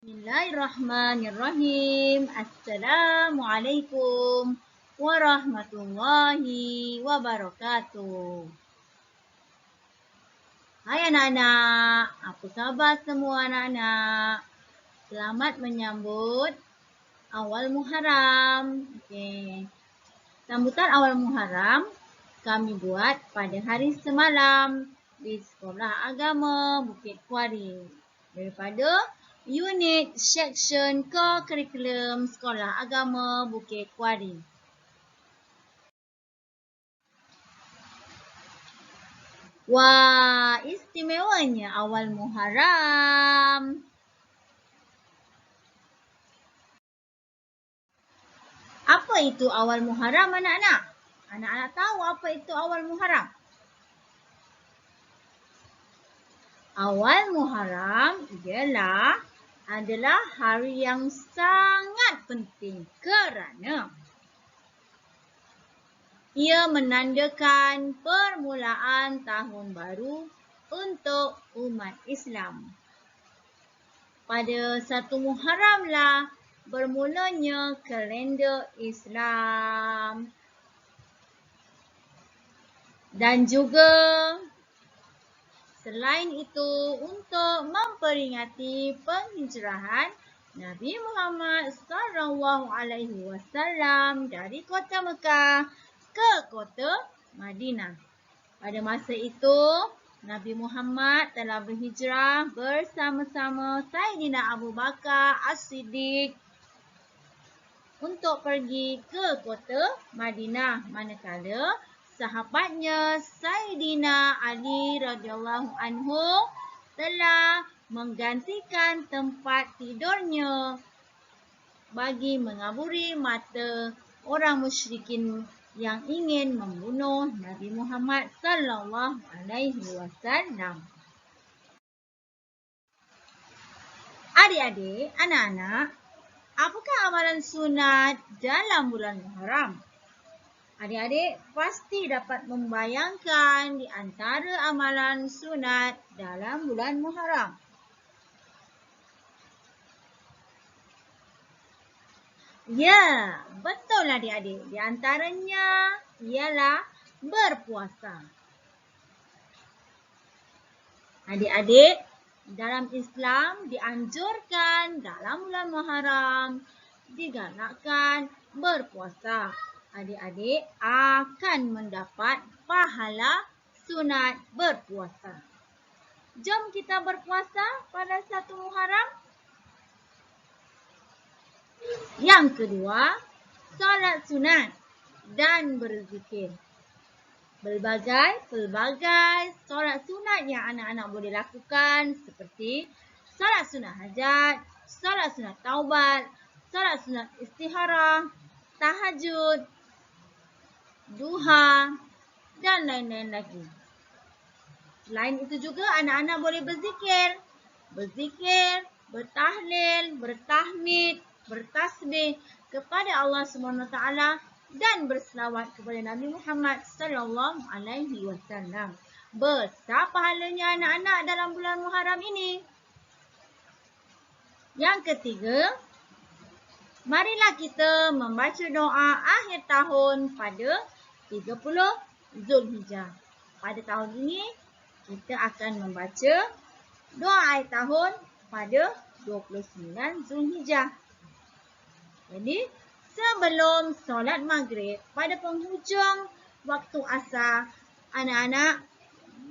Bismillahirrahmanirrahim. Assalamualaikum warahmatullahi wabarakatuh. Hai anak-anak, apa khabar semua anak-anak? Selamat menyambut awal Muharram. Okey. Sambutan awal Muharram kami buat pada hari semalam di Sekolah Agama Bukit Kuari daripada unit section co-curriculum Sekolah Agama Bukit Kuari. Wah, istimewanya awal Muharram. Apa itu awal Muharram anak-anak? Anak-anak tahu apa itu awal Muharram? Awal Muharram adalah hari yang sangat penting kerana ia menandakan permulaan tahun baru untuk umat Islam. Pada 1 Muharramlah bermulanya kalender Islam. Dan juga selain itu untuk memperingati penghijrahan Nabi Muhammad SAW dari kota Mekah ke kota Madinah. Pada masa itu Nabi Muhammad telah berhijrah bersama-sama Saidina Abu Bakar As-Siddiq untuk pergi ke kota Madinah, manakala sahabatnya Saidina Ali radhiyallahu anhu telah menggantikan tempat tidurnya bagi mengaburi mata orang musyrikin yang ingin membunuh Nabi Muhammad sallallahu alaihi wasallam. Adik-adik, anak-anak, apakah amalan sunat dalam bulan Muharram? Adik-adik pasti dapat membayangkan di antara amalan sunat dalam bulan Muharram. Ya, betul adik-adik. Di antaranya ialah berpuasa. Adik-adik, dalam Islam dianjurkan dalam bulan Muharram digalakkan berpuasa. Adik-adik akan mendapat pahala sunat berpuasa. Jom kita berpuasa pada 1 Muharram. Yang kedua, solat sunat dan berzikir. Pelbagai solat sunat yang anak-anak boleh lakukan seperti solat sunat hajat, solat sunat taubat, solat sunat istikharah, tahajud, duha dan lain-lain lagi. Selain itu juga anak-anak boleh berzikir, bertahlil, bertahmid, bertasbih kepada Allah Subhanahu Wa Taala dan berselawat kepada Nabi Muhammad sallallahu alaihi wasallam. Besar pahalanya anak-anak dalam bulan Muharram ini. Yang ketiga, marilah kita membaca doa akhir tahun pada 30 Zulhijjah. Pada tahun ini kita akan membaca doa akhir tahun pada 29 Zulhijjah. Jadi, sebelum solat maghrib pada penghujung waktu asar, anak-anak,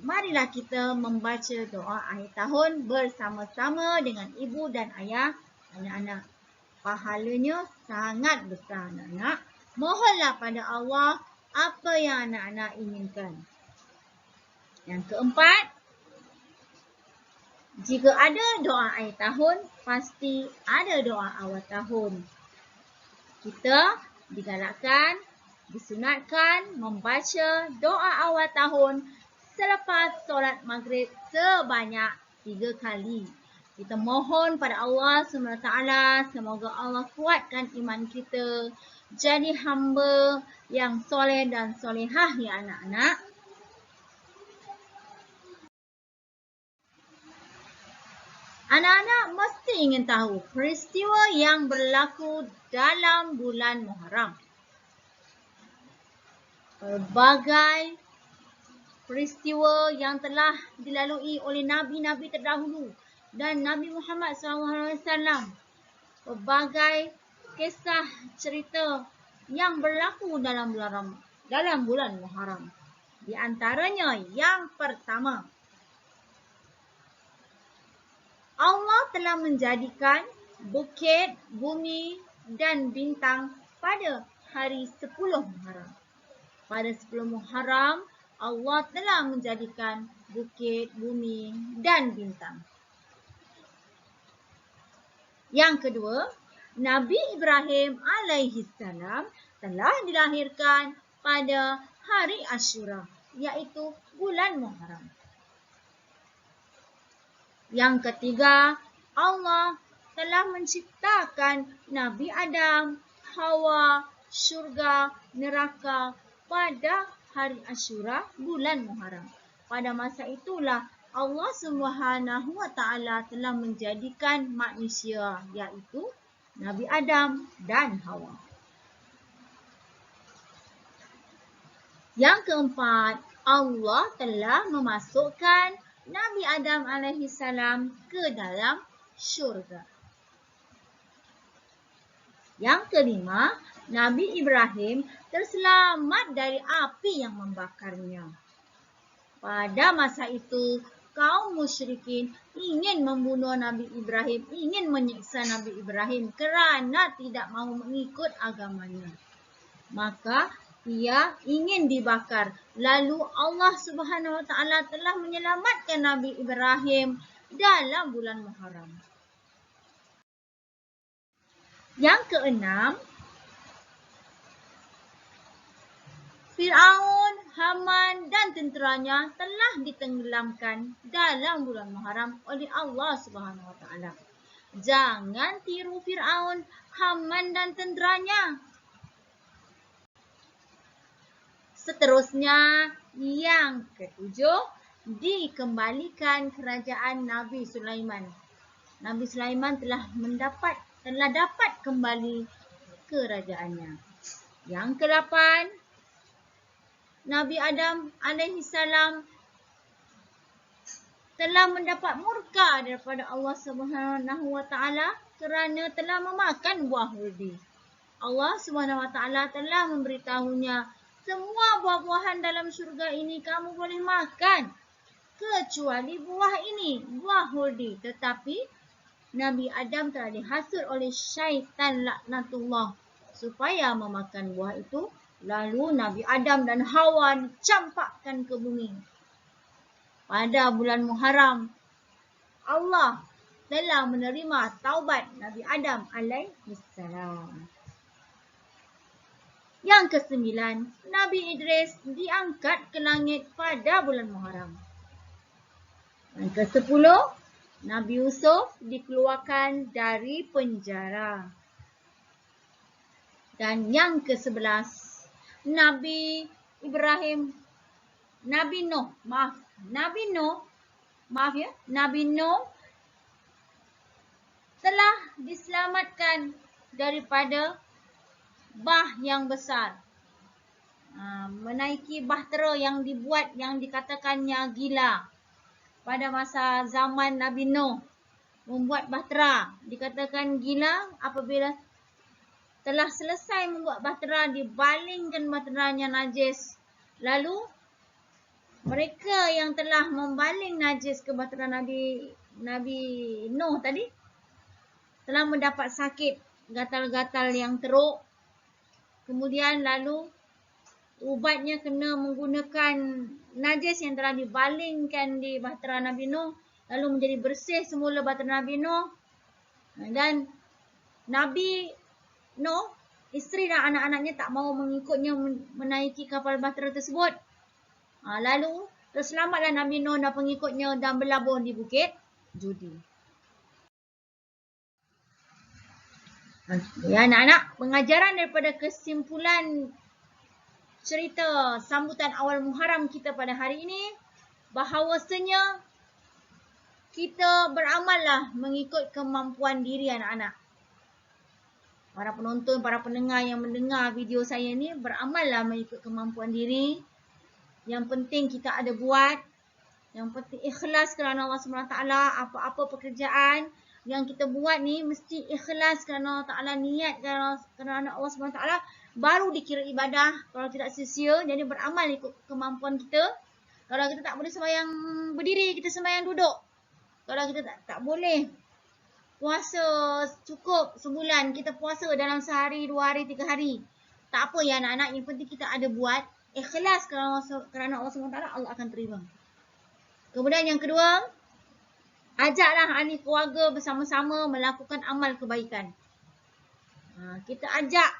marilah kita membaca doa akhir tahun bersama-sama dengan ibu dan ayah anak-anak. Pahalanya sangat besar anak-anak. Mohonlah pada Allah apa yang anak-anak inginkan. Yang keempat, jika ada doa akhir tahun, pasti ada doa awal tahun. Kita digalakkan, disunatkan membaca doa awal tahun selepas solat maghrib sebanyak 3 kali. Kita mohon pada Allah SWT, semoga Allah kuatkan iman kita jadi hamba yang soleh dan solehah ya anak-anak. Anak-anak mesti ingin tahu peristiwa yang berlaku dalam bulan Muharram. Berbagai peristiwa yang telah dilalui oleh Nabi-Nabi terdahulu dan Nabi Muhammad SAW. Berbagai kisah cerita yang berlaku dalam bulan Muharram. Di antaranya yang pertama, Allah telah menjadikan bukit, bumi dan bintang pada hari 10 Muharram. Pada 10 Muharram, Allah telah menjadikan bukit, bumi dan bintang. Yang kedua, Nabi Ibrahim alaihissalam telah dilahirkan pada hari Ashura, iaitu bulan Muharram. Yang ketiga, Allah telah menciptakan Nabi Adam, Hawa, syurga, neraka pada hari Ashura, bulan Muharram. Pada masa itulah Allah SWT telah menjadikan manusia, iaitu Nabi Adam dan Hawa. Yang keempat, Allah telah memasukkan Nabi Adam alaihissalam ke dalam syurga. Yang kelima, Nabi Ibrahim terselamat dari api yang membakarnya. Pada masa itu, kaum musyrikin ingin membunuh Nabi Ibrahim, ingin menyiksa Nabi Ibrahim kerana tidak mahu mengikut agamanya. Maka ia ingin dibakar. Lalu Allah SWT telah menyelamatkan Nabi Ibrahim dalam bulan Muharram. Yang keenam, Fir'aun, Haman dan tenteranya telah ditenggelamkan dalam bulan Muharram oleh Allah SWT. Jangan tiru Fir'aun, Haman dan tenteranya. Seterusnya, yang ketujuh, dikembalikan kerajaan Nabi Sulaiman. Nabi Sulaiman telah dapat kembali kerajaannya. Yang ke-8, Nabi Adam alaihissalam telah mendapat murka daripada Allah SWT kerana telah memakan buah huldi. Allah SWT telah memberitahunya, semua buah-buahan dalam syurga ini kamu boleh makan, kecuali buah ini, buah huldi. Tetapi Nabi Adam telah dihasut oleh syaitan laknatullah supaya memakan buah itu. Lalu Nabi Adam dan Hawa dicampakkan ke bumi. Pada bulan Muharram, Allah telah menerima taubat Nabi Adam alaihissalam. Yang ke-9, Nabi Idris diangkat ke langit pada bulan Muharram. Yang ke-10, Nabi Yusuf dikeluarkan dari penjara. Dan yang ke-11, Nabi Nuh telah diselamatkan daripada bah yang besar. Menaiki bahtera yang dibuat yang dikatakannya gila. Pada masa zaman Nabi Nuh membuat bahtera dikatakan gila. Apabila telah selesai membuat bahtera, dibalingkan bahteranya najis. Lalu mereka yang telah membaling najis ke bahtera Nabi Nuh tadi telah mendapat sakit, gatal-gatal yang teruk. Kemudian lalu ubatnya kena menggunakan najis yang telah dibalingkan di bahtera Nabi Nuh, lalu menjadi bersih semula bahtera Nabi Nuh. Dan Nabi Nuh, isteri dan anak-anaknya tak mahu mengikutnya menaiki kapal bahtera tersebut. Lalu terselamatlah Nabi Nuh dan pengikutnya dan berlabuh di Bukit Judi. Ya anak-anak, pengajaran daripada kesimpulan cerita sambutan awal Muharram kita pada hari ini, bahawasanya kita beramallah mengikut kemampuan diri anak-anak. Para penonton, para pendengar yang mendengar video saya ni, beramallah mengikut kemampuan diri. Yang penting kita ada buat. Yang penting ikhlas kerana Allah SWT. Apa-apa pekerjaan yang kita buat ni, mesti ikhlas kerana Allah Ta'ala, niat kerana Allah SWT, baru dikira ibadah. Kalau tidak sia-sia, jadi beramal ikut kemampuan kita. Kalau kita tak boleh sembahyang berdiri, kita sembahyang duduk. Kalau kita tak boleh puasa cukup sebulan, kita puasa dalam sehari, 2 hari, 3 hari. Tak apa ya anak-anak, yang penting kita ada buat. Ikhlas kerana Allah SWT, Allah akan terima. Kemudian yang kedua, ajaklah ahli keluarga bersama-sama melakukan amal kebaikan. Kita ajak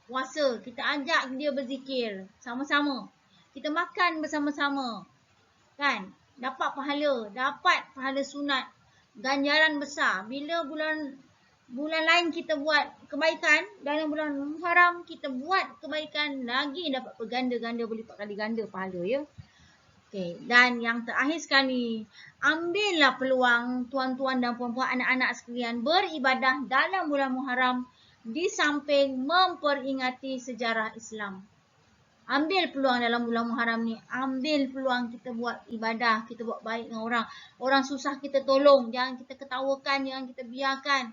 puasa, kita ajak dia berzikir sama-sama. Kita makan bersama-sama. Kan? Dapat pahala sunat. Ganjaran besar. Bila bulan lain kita buat kebaikan, dalam bulan Muharram kita buat kebaikan, lagi dapat berganda-ganda, berlipat kali ganda pahala ya. Okey, dan yang terakhir sekali, ambillah peluang tuan-tuan dan puan-puan, anak-anak sekalian, beribadah dalam bulan Muharram di samping memperingati sejarah Islam. Ambil peluang dalam bulan Muharram ni. Ambil peluang kita buat ibadah. Kita buat baik dengan orang. Orang susah kita tolong. Jangan kita ketawakan. Jangan kita biarkan.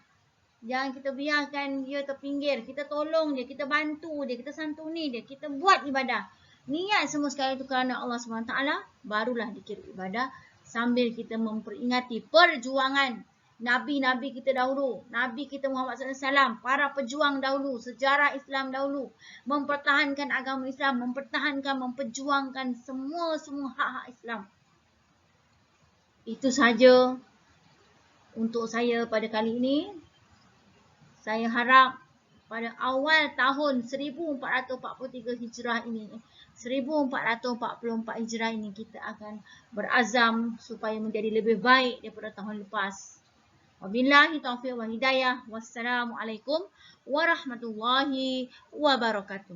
Jangan kita biarkan dia terpinggir. Kita tolong dia. Kita bantu dia. Kita santuni dia. Kita buat ibadah. Niat semua sekali itu kerana Allah SWT. Barulah dikira ibadah. Sambil kita memperingati perjuangan Nabi-Nabi kita dahulu, Nabi kita Muhammad SAW, para pejuang dahulu, sejarah Islam dahulu, mempertahankan agama Islam, memperjuangkan semua hak-hak Islam. Itu sahaja untuk saya pada kali ini. Saya harap pada awal tahun 1443 Hijrah ini, 1444 Hijrah ini, kita akan berazam supaya menjadi lebih baik daripada tahun lepas. Wabillahi taufiq wal hidayah. Wassalamualaikum warahmatullahi wabarakatuh.